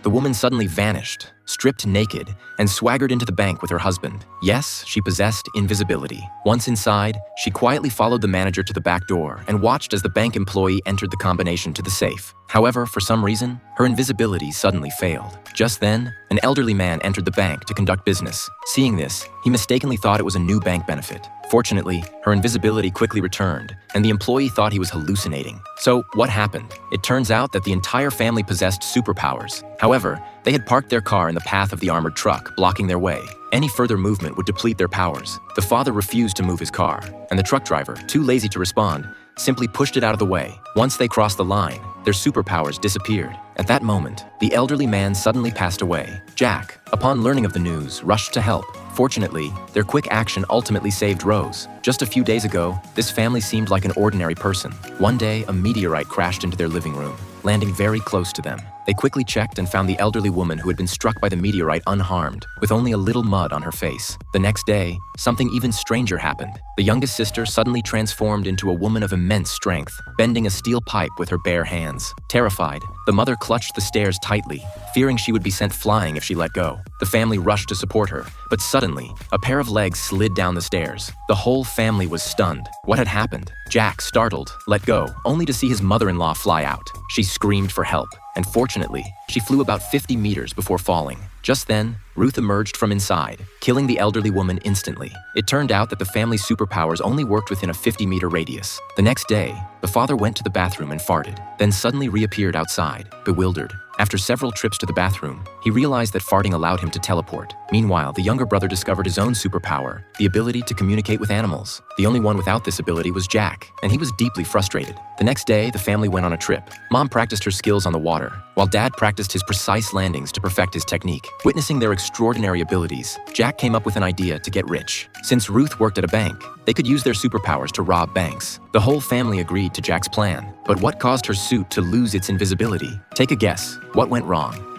The woman suddenly vanished, stripped naked, and swaggered into the bank with her husband. Yes, she possessed invisibility. Once inside, she quietly followed the manager to the back door and watched as the bank employee entered the combination to the safe. However, for some reason, her invisibility suddenly failed. Just then, an elderly man entered the bank to conduct business. Seeing this, he mistakenly thought it was a new bank benefit. Fortunately, her invisibility quickly returned, and the employee thought he was hallucinating. So, what happened? It turns out that the entire family possessed superpowers. However, they had parked their car in the path of the armored truck, blocking their way. Any further movement would deplete their powers. The father refused to move his car, and the truck driver, too lazy to respond, simply pushed it out of the way. Once they crossed the line, their superpowers disappeared. At that moment, the elderly man suddenly passed away. Jack, upon learning of the news, rushed to help. Fortunately, their quick action ultimately saved Rose. Just a few days ago, this family seemed like an ordinary person. One day, a meteorite crashed into their living room, landing very close to them. They quickly checked and found the elderly woman who had been struck by the meteorite unharmed, with only a little mud on her face. The next day, something even stranger happened. The youngest sister suddenly transformed into a woman of immense strength, bending a steel pipe with her bare hands. Terrified, the mother clutched the stairs tightly, fearing she would be sent flying if she let go. The family rushed to support her, but suddenly, a pair of legs slid down the stairs. The whole family was stunned. What had happened? Jack, startled, let go, only to see his mother-in-law fly out. She screamed for help, and fortunately, she flew about 50 meters before falling. Just then, Ruth emerged from inside, killing the elderly woman instantly. It turned out that the family's superpowers only worked within a 50-meter radius. The next day, the father went to the bathroom and farted, then suddenly reappeared outside, bewildered. After several trips to the bathroom, he realized that farting allowed him to teleport. Meanwhile, the younger brother discovered his own superpower, the ability to communicate with animals. The only one without this ability was Jack, and he was deeply frustrated. The next day, the family went on a trip. Mom practiced her skills on the water, while Dad practiced his precise landings to perfect his technique. Witnessing their extraordinary abilities, Jack came up with an idea to get rich. Since Ruth worked at a bank, they could use their superpowers to rob banks. The whole family agreed to Jack's plan. But what caused her suit to lose its invisibility? Take a guess. What went wrong?